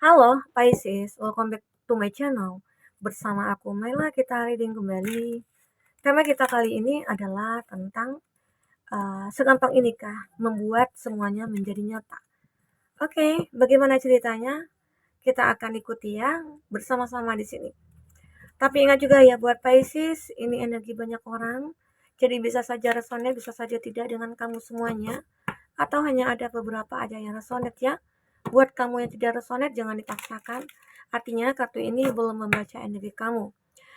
Halo Pisces, welcome back to my channel. Bersama aku Mela, kita reading kembali. Tema kita kali ini adalah tentang segampang inikah membuat semuanya menjadi nyata. Oke, bagaimana ceritanya? Kita akan ikuti ya bersama-sama di sini. Tapi ingat juga ya buat Pisces, ini energi banyak orang. Jadi bisa saja resonate, bisa saja tidak dengan kamu semuanya. Atau hanya ada beberapa aja yang resonate ya. Buat kamu yang tidak resonate, jangan dipaksakan. Artinya kartu ini belum membaca energi kamu.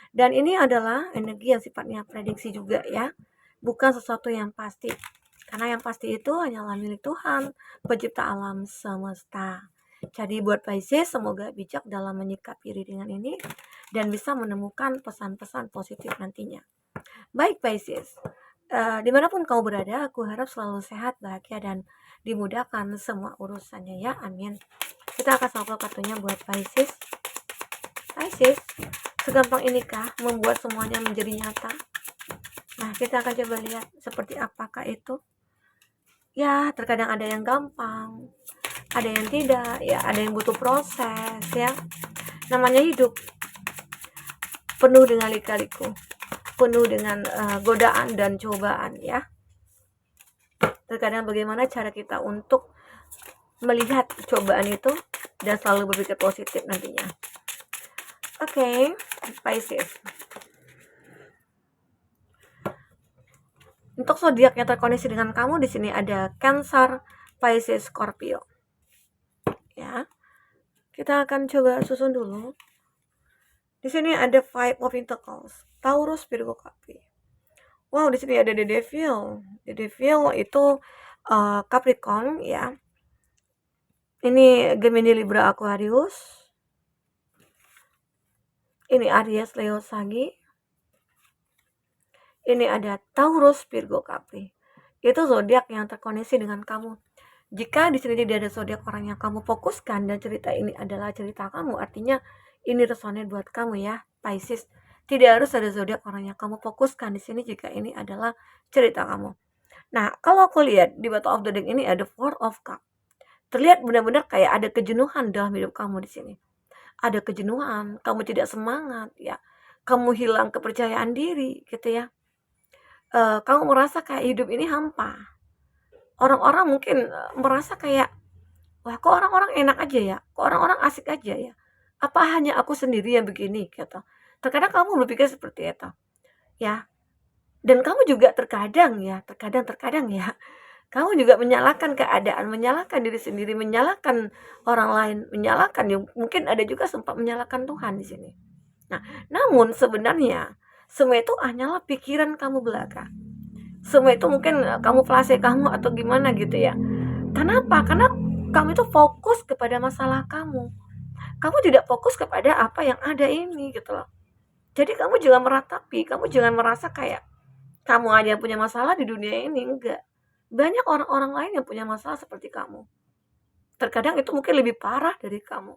Dan ini adalah energi yang sifatnya prediksi juga ya. Bukan sesuatu yang pasti. Karena yang pasti itu hanyalah milik Tuhan, pencipta alam semesta. Jadi buat Pisces, semoga bijak dalam menyikapi readingan ini dan bisa menemukan pesan-pesan positif nantinya. Baik Pisces, dimanapun kau berada, aku harap selalu sehat, bahagia, dan dimudahkan semua urusannya ya, amin. Kita akan shuffle kartunya buat Pisces. Pisces, segampang inikah membuat semuanya menjadi nyata? Nah, kita akan coba lihat seperti apakah itu. Ya, terkadang ada yang gampang, ada yang tidak, ya ada yang butuh proses ya. Namanya hidup, penuh dengan lika-liku, penuh dengan godaan dan cobaan ya. Terkadang bagaimana cara kita untuk melihat cobaan itu dan selalu berpikir positif nantinya. Oke, Pisces. Untuk zodiak yang terkoneksi dengan kamu di sini ada Cancer, Pisces, Scorpio. Ya. Kita akan coba susun dulu. Di sini ada Five of Pentacles, Taurus, Virgo, Capri. Wow, di sini ada The Devil. The Devil itu Capricorn ya. Ini Gemini, Libra, Aquarius. Ini Aries, Leo, Sagi. Ini ada Taurus, Virgo, Capri. Itu zodiak yang terkoneksi dengan kamu. Jika di sini tidak ada zodiak orang yang kamu fokuskan dan cerita ini adalah cerita kamu, artinya ini resonate buat kamu ya, Pisces. Tidak harus ada zodiak orang yang kamu fokuskan di sini jika ini adalah cerita kamu. Nah, kalau aku lihat di Bottom of the Deck ini ada Four of Cups. Terlihat benar-benar kayak ada kejenuhan dalam hidup kamu di sini. Ada kejenuhan, kamu tidak semangat ya. Kamu hilang kepercayaan diri gitu ya. Kamu merasa kayak hidup ini hampa. Orang-orang mungkin merasa kayak, wah kok orang-orang enak aja ya, kok orang-orang asik aja ya, apa hanya aku sendiri yang begini gitu. Terkadang kamu berpikir seperti itu ya, dan kamu juga terkadang ya, kamu juga menyalahkan keadaan, menyalahkan diri sendiri, menyalahkan orang lain, menyalahkan ya, mungkin ada juga sempat menyalahkan Tuhan di sini. Nah, namun sebenarnya semua itu hanyalah pikiran kamu belaka. Semua itu mungkin kamu flase kamu atau gimana gitu ya. Kenapa? Karena kamu itu fokus kepada masalah kamu. Kamu tidak fokus kepada apa yang ada ini gitu loh. Jadi kamu jangan meratapi, kamu jangan merasa kayak kamu aja yang punya masalah di dunia ini, enggak. Banyak orang-orang lain yang punya masalah seperti kamu. Terkadang itu mungkin lebih parah dari kamu.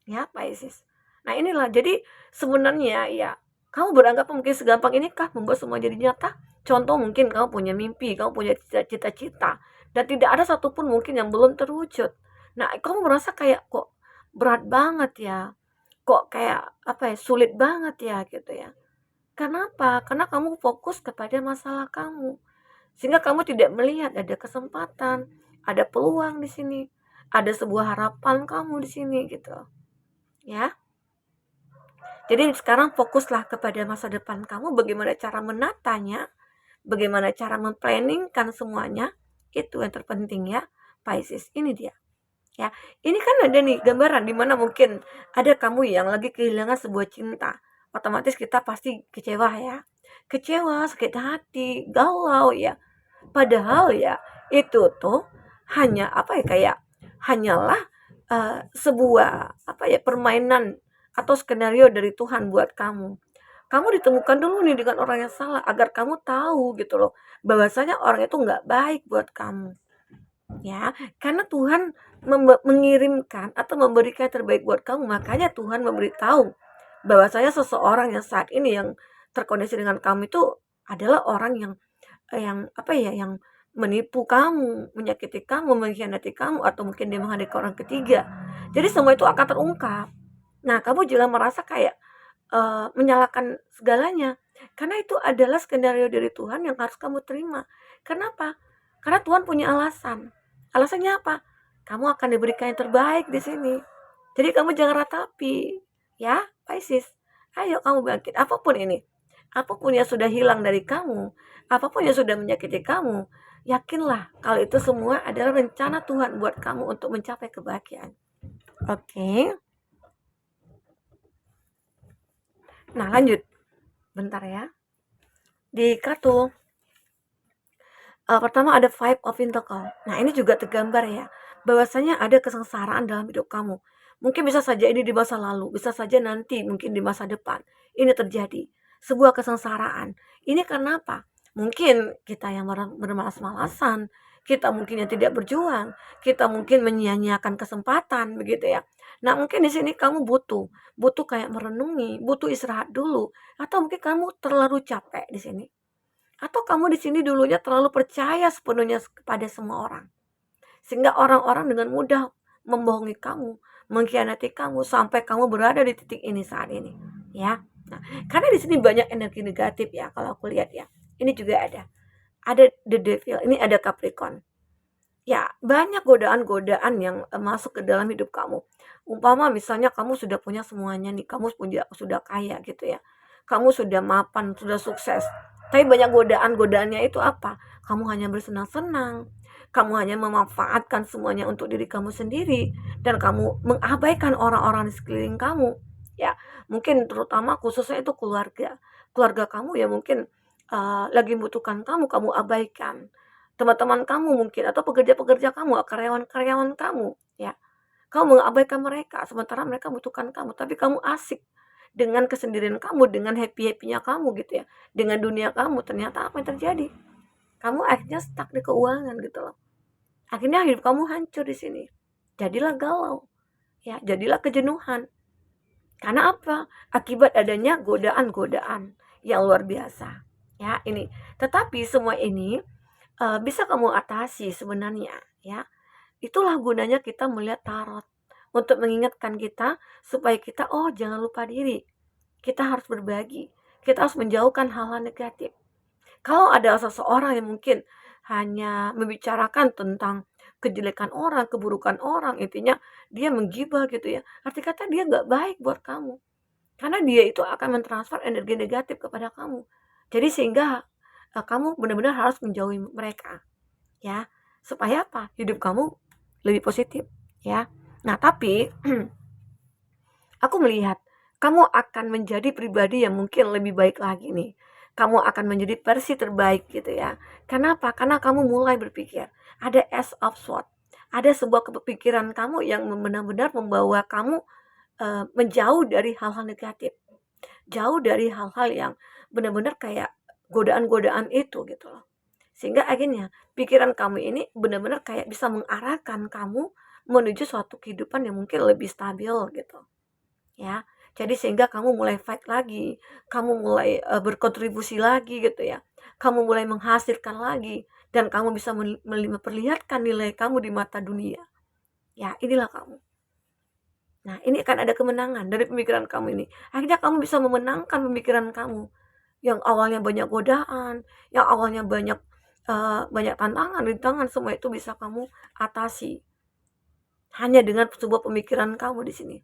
Ya, Pisces. Nah, inilah jadi sebenarnya ya, kamu beranggap mungkin segampang inikah membuat semua jadi nyata? Contoh mungkin kamu punya mimpi, kamu punya cita-cita, dan tidak ada satupun mungkin yang belum terwujud. Nah, kamu merasa kayak kok berat banget ya, kok kayak apa ya, sulit banget ya gitu ya. Kenapa? Karena kamu fokus kepada masalah kamu. Sehingga kamu tidak melihat ada kesempatan, ada peluang di sini, ada sebuah harapan kamu di sini gitu. Ya. Jadi sekarang fokuslah kepada masa depan kamu, bagaimana cara menatanya, bagaimana cara memplanningkan semuanya, itu yang terpenting ya, Pisces. Ini dia. Ya, ini kan ada nih gambaran di mana mungkin ada kamu yang lagi kehilangan sebuah cinta. Otomatis kita pasti kecewa ya. Kecewa, sakit hati, galau ya. Padahal ya itu tuh hanya apa ya, kayak hanyalah sebuah apa ya, permainan atau skenario dari Tuhan buat kamu. Kamu ditemukan dulu nih dengan orang yang salah agar kamu tahu gitu loh bahwasanya orang itu nggak baik buat kamu. Ya, karena Tuhan mengirimkan atau memberikan yang terbaik buat kamu, makanya Tuhan memberitahu bahwasanya seseorang yang saat ini yang terkoneksi dengan kamu itu adalah orang yang apa ya, yang menipu kamu, menyakiti kamu, mengkhianati kamu, atau mungkin dia menghadirkan orang ketiga. Jadi semua itu akan terungkap. Nah, kamu jangan merasa kayak menyalahkan segalanya, karena itu adalah skenario dari Tuhan yang harus kamu terima. Kenapa? Karena Tuhan punya alasan. Alasannya apa? Kamu akan diberikan yang terbaik di sini. Jadi kamu jangan ratapi, ya, Pisces. Ayo kamu bangkit, apapun ini. Apapun yang sudah hilang dari kamu, apapun yang sudah menyakiti kamu, yakinlah kalau itu semua adalah rencana Tuhan buat kamu untuk mencapai kebahagiaan. Oke. Nah, lanjut. Bentar ya. Di kartu pertama ada Five of Pentacles. Nah, ini juga tergambar ya, bahwasanya ada kesengsaraan dalam hidup kamu. Mungkin bisa saja ini di masa lalu, bisa saja nanti mungkin di masa depan ini terjadi. Sebuah kesengsaraan. Ini karena apa? Mungkin kita yang bermalas-malasan, kita mungkin yang tidak berjuang, kita mungkin menyia-nyiakan kesempatan begitu ya. Nah, mungkin di sini kamu butuh kayak merenungi, butuh istirahat dulu, atau mungkin kamu terlalu capek di sini. Atau kamu di sini dulunya terlalu percaya sepenuhnya kepada semua orang. Sehingga orang-orang dengan mudah membohongi kamu, mengkhianati kamu sampai kamu berada di titik ini saat ini, ya. Nah, karena di sini banyak energi negatif ya kalau aku lihat ya. Ini juga ada. Ada the devil, ini ada Capricorn. Ya, banyak godaan-godaan yang masuk ke dalam hidup kamu. Umpama misalnya kamu sudah punya semuanya nih, kamu sudah kaya gitu ya. Kamu sudah mapan, sudah sukses. Tapi banyak godaan-godaannya itu apa? Kamu hanya bersenang-senang. Kamu hanya memanfaatkan semuanya untuk diri kamu sendiri dan kamu mengabaikan orang-orang di sekeliling kamu. Ya, mungkin terutama khususnya itu keluarga. Keluarga kamu ya mungkin lagi membutuhkan kamu abaikan teman-teman kamu mungkin atau pekerja-pekerja kamu, karyawan-karyawan kamu, ya. Kamu mengabaikan mereka, sementara mereka membutuhkan kamu, tapi kamu asik dengan kesendirian kamu, dengan happy-happy-nya kamu gitu ya, dengan dunia kamu. Ternyata apa yang terjadi? Kamu akhirnya stuck di keuangan gitu loh. Akhirnya hidup kamu hancur di sini. Jadilah galau, ya, jadilah kejenuhan. Karena apa? Akibat adanya godaan-godaan yang luar biasa. Ya, ini. Tetapi semua ini bisa kamu atasi sebenarnya ya. Itulah gunanya kita melihat tarot untuk mengingatkan kita supaya kita jangan lupa diri. Kita harus berbagi. Kita harus menjauhkan hal-hal negatif. Kalau ada seseorang yang mungkin hanya membicarakan tentang kejelekan orang, keburukan orang, intinya dia menggibah gitu ya. Arti kata dia nggak baik buat kamu. Karena dia itu akan mentransfer energi negatif kepada kamu. Jadi sehingga kamu benar-benar harus menjauhi mereka. Ya, supaya apa? Hidup kamu lebih positif, ya. Nah, tapi aku melihat kamu akan menjadi pribadi yang mungkin lebih baik lagi nih. Kamu akan menjadi versi terbaik gitu ya. Kenapa? Karena kamu mulai berpikir. Ada Ace of Swords. Ada sebuah kepikiran kamu yang benar-benar membawa kamu menjauh dari hal-hal negatif. Jauh dari hal-hal yang benar-benar kayak godaan-godaan itu gitu loh. Sehingga akhirnya pikiran kamu ini benar-benar kayak bisa mengarahkan kamu menuju suatu kehidupan yang mungkin lebih stabil gitu. Ya. Jadi sehingga kamu mulai fight lagi, kamu mulai berkontribusi lagi gitu ya. Kamu mulai menghasilkan lagi dan kamu bisa memperlihatkan nilai kamu di mata dunia. Ya, inilah kamu. Nah, ini akan ada kemenangan dari pemikiran kamu ini. Akhirnya kamu bisa memenangkan pemikiran kamu yang awalnya banyak godaan, yang awalnya banyak tantangan, rintangan, semua itu bisa kamu atasi. Hanya dengan sebuah pemikiran kamu di sini.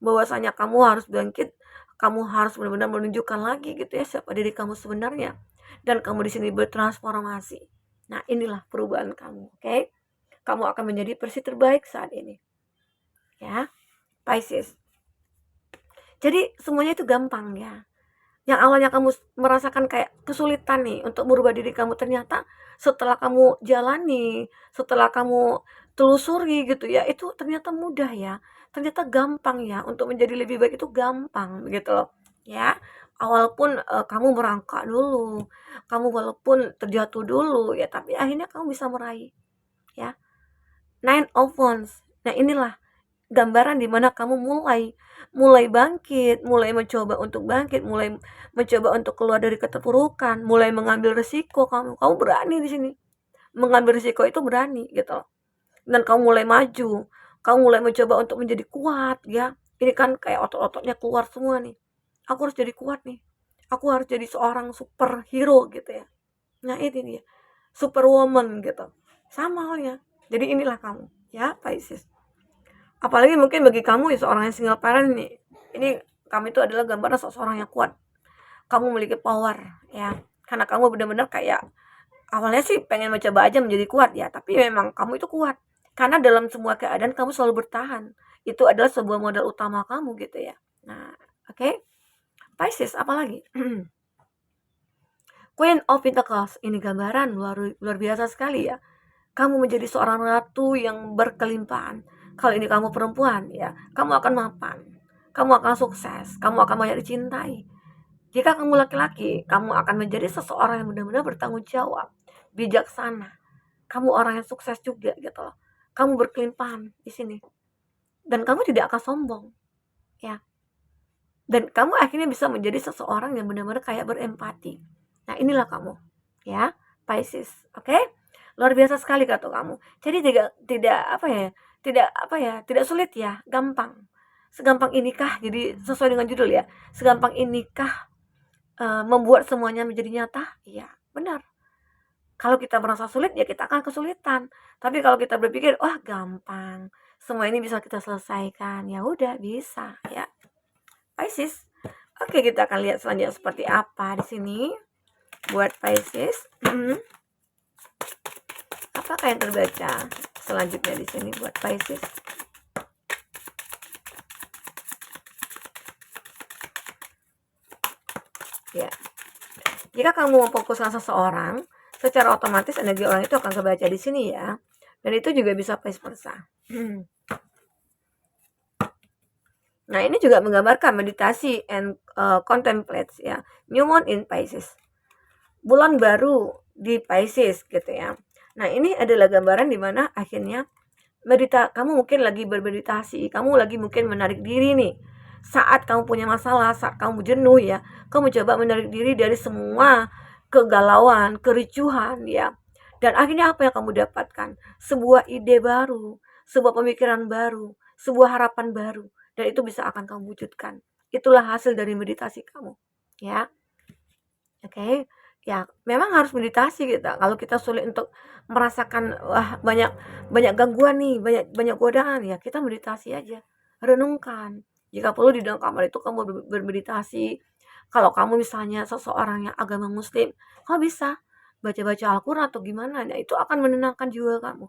Bahwasanya kamu harus bangkit, kamu harus benar-benar menunjukkan lagi gitu ya siapa diri kamu sebenarnya. Dan kamu di sini bertransformasi. Nah, inilah perubahan kamu, oke? Kamu akan menjadi versi terbaik saat ini. Ya, Pisces. Jadi semuanya itu gampang ya. Yang awalnya kamu merasakan kayak kesulitan nih untuk merubah diri kamu, ternyata setelah kamu jalani, setelah kamu telusuri gitu ya, itu ternyata mudah ya. Ternyata gampang ya, untuk menjadi lebih baik itu gampang gitu loh. Ya, walaupun kamu merangkak dulu, kamu walaupun terjatuh dulu ya, tapi akhirnya kamu bisa meraih ya. Nine of Wands. Nah, inilah gambaran di mana kamu mulai bangkit, mulai mencoba untuk bangkit, mulai mencoba untuk keluar dari keterpurukan, mulai mengambil resiko kamu berani di sini. mengambil risiko itu berani gitu loh. Dan kamu mulai maju, kamu mulai mencoba untuk menjadi kuat ya. Ini kan kayak otot-ototnya keluar semua nih. Aku harus jadi kuat nih. Aku harus jadi seorang superhero gitu ya. Nah, ini dia. Superwoman gitu. Sama halnya. Jadi inilah kamu ya, Pisces. Apalagi mungkin bagi kamu ya seorang yang single parent nih. Ini kamu itu adalah gambaran seseorang yang kuat. Kamu memiliki power ya. Karena kamu benar-benar kayak awalnya sih pengen mencoba aja menjadi kuat ya, tapi memang kamu itu kuat. Karena dalam semua keadaan kamu selalu bertahan. Itu adalah sebuah modal utama kamu gitu ya. Nah, oke. Okay? Pisces apalagi? Queen of Pentacles, ini gambaran luar biasa sekali ya. Kamu menjadi seorang ratu yang berkelimpahan. Kalau ini kamu perempuan ya, kamu akan mapan. Kamu akan sukses, kamu akan banyak dicintai. Jika kamu laki-laki, kamu akan menjadi seseorang yang benar-benar bertanggung jawab, bijaksana. Kamu orang yang sukses juga gitu loh. Kamu berkelimpahan di sini. Dan kamu tidak akan sombong, ya. Dan kamu akhirnya bisa menjadi seseorang yang benar-benar kayak berempati. Nah, inilah kamu, ya, Pisces. Oke? Okay? Luar biasa sekali kata kamu. Jadi tidak apa ya? Tidak sulit ya, gampang. Segampang inikah? Jadi sesuai dengan judul ya. Segampang inikah membuat semuanya menjadi nyata? Iya, benar. Kalau kita merasa sulit, ya kita akan kesulitan. Tapi kalau kita berpikir, wah gampang, semua ini bisa kita selesaikan, ya udah bisa, ya. Pisces. Oke, kita akan lihat selanjutnya seperti apa di sini buat Pisces. Apakah yang terbaca selanjutnya di sini buat Pisces? Ya. Jika kamu memfokuskan seseorang, secara otomatis energi orang itu akan kebaca di sini ya. Dan itu juga bisa vice versa. Nah, ini juga menggambarkan meditasi and contemplate ya. New moon in Pisces. Bulan baru di Pisces gitu ya. Nah, ini adalah gambaran di mana akhirnya kamu mungkin lagi bermeditasi, kamu lagi mungkin menarik diri nih. Saat kamu punya masalah, saat kamu jenuh ya, kamu coba menarik diri dari semua kegalauan, kericuhan ya. Dan akhirnya apa yang kamu dapatkan? Sebuah ide baru, sebuah pemikiran baru, sebuah harapan baru. Dan itu bisa akan kamu wujudkan. Itulah hasil dari meditasi kamu. Ya. Oke. Ya, memang harus meditasi kita. Kalau kita sulit untuk merasakan wah banyak gangguan nih, banyak godaan ya, kita meditasi aja. Renungkan. Jika perlu di dalam kamar itu kamu bermeditasi. Kalau kamu misalnya seseorang yang agama muslim, kamu bisa baca-baca Al-Quran atau gimana. Nah, itu akan menenangkan jiwa kamu.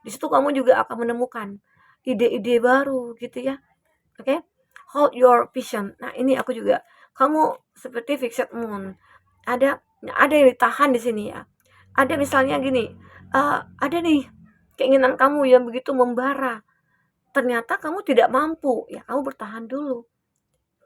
Di situ kamu juga akan menemukan ide-ide baru gitu ya. Oke? Hold your vision. Nah, ini aku juga. Kamu seperti fixed moon. Ada yang ditahan di sini ya. Ada misalnya gini, ada nih keinginan kamu yang begitu membara. Ternyata kamu tidak mampu, ya kamu bertahan dulu.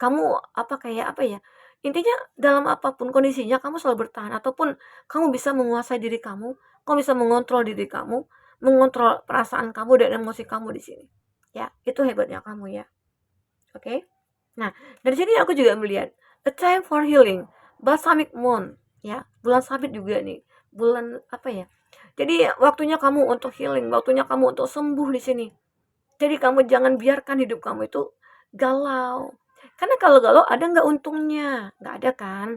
Kamu kayak apa ya? Intinya dalam apapun kondisinya kamu selalu bertahan ataupun kamu bisa menguasai diri kamu bisa mengontrol diri kamu, mengontrol perasaan kamu dan emosi kamu di sini. Ya, itu hebatnya kamu ya. Oke. Nah, dari sini aku juga melihat a time for healing, balsamic moon, ya. Bulan sabit juga nih. Bulan apa ya? Jadi waktunya kamu untuk healing, waktunya kamu untuk sembuh di sini. Jadi kamu jangan biarkan hidup kamu itu galau. Karena kalau galau ada nggak untungnya? Nggak ada kan?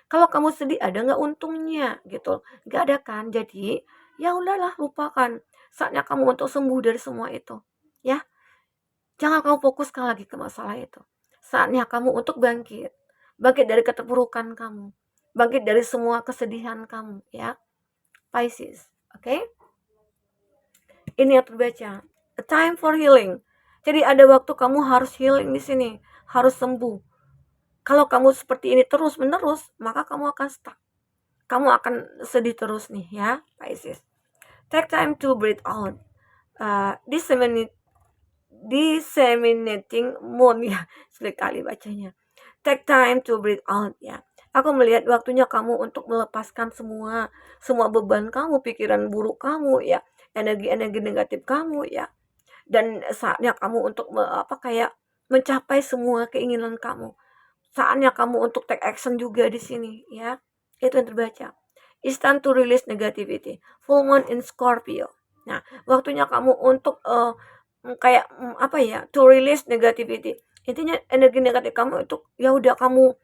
Kalau kamu sedih ada nggak untungnya gitu? Nggak ada kan? Jadi ya udahlah lupakan. Saatnya kamu untuk sembuh dari semua itu. Ya, jangan kamu fokuskan lagi ke masalah itu. Saatnya kamu untuk bangkit. Bangkit dari keterpurukan kamu. Bangkit dari semua kesedihan kamu, ya. Pisces, oke? Okay? Ini yang terbaca. A time for healing. Jadi ada waktu kamu harus healing di sini, harus sembuh. Kalau kamu seperti ini terus-menerus, maka kamu akan stuck. Kamu akan sedih terus nih, ya, Pisces. Take time to breathe out. Disseminating moon ya, sulit kali bacanya. Take time to breathe out ya. Aku melihat waktunya kamu untuk melepaskan semua beban kamu, pikiran buruk kamu ya, energi-energi negatif kamu ya. Dan saatnya kamu untuk kayak mencapai semua keinginan kamu. Saatnya kamu untuk take action juga di sini ya. Itu yang terbaca. It's time to release negativity. Full moon in Scorpio. Nah, waktunya kamu untuk apa ya, to release negativity. Intinya energi negatif kamu itu ya udah kamu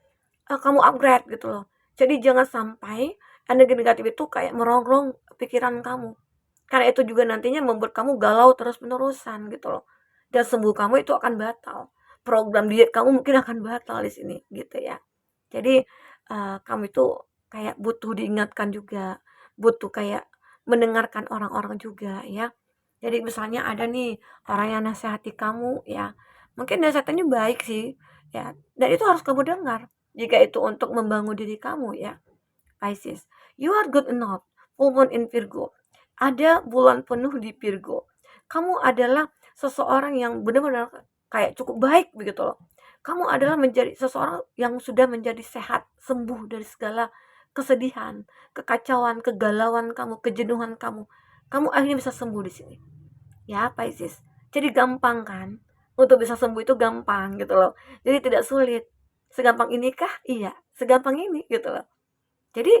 upgrade gitu loh. Jadi jangan sampai energi negatif itu kayak merongrong pikiran kamu. Karena itu juga nantinya membuat kamu galau terus-menerusan gitu loh. Dan sembuh kamu itu akan batal. Program diet kamu mungkin akan batal di sini gitu ya. Jadi kamu itu kayak butuh diingatkan juga, butuh kayak mendengarkan orang-orang juga ya. Jadi misalnya ada nih orang yang nasihati kamu ya, mungkin nasihatnya baik sih ya, dan itu harus kamu dengar jika itu untuk membangun diri kamu ya. Pisces, you are good enough. Full moon in Virgo. Ada bulan penuh di Virgo. Kamu adalah seseorang yang benar-benar kayak cukup baik begitu loh. Kamu adalah menjadi seseorang yang sudah menjadi sehat, sembuh dari segala kesedihan, kekacauan, kegalauan kamu, kejenuhan kamu. Kamu akhirnya bisa sembuh di sini. Ya, Pisces. Jadi gampang kan? Untuk bisa sembuh itu gampang gitu loh. Jadi tidak sulit. Segampang inikah? Iya, segampang ini gitu loh. Jadi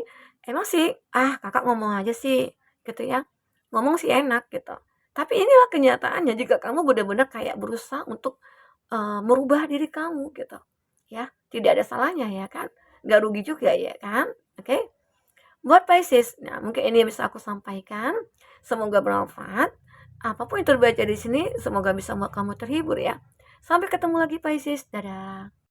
emang sih, kakak ngomong aja sih gitu ya, ngomong sih enak gitu. Tapi inilah kenyataannya jika kamu benar-benar kayak berusaha untuk, merubah diri kamu gitu, ya. Tidak ada salahnya ya kan, nggak rugi juga ya kan, oke. Buat Pisces, nah mungkin ini yang bisa aku sampaikan, semoga bermanfaat. Apapun yang terbaca di sini semoga bisa membuat kamu terhibur ya. Sampai ketemu lagi Pisces, dadah.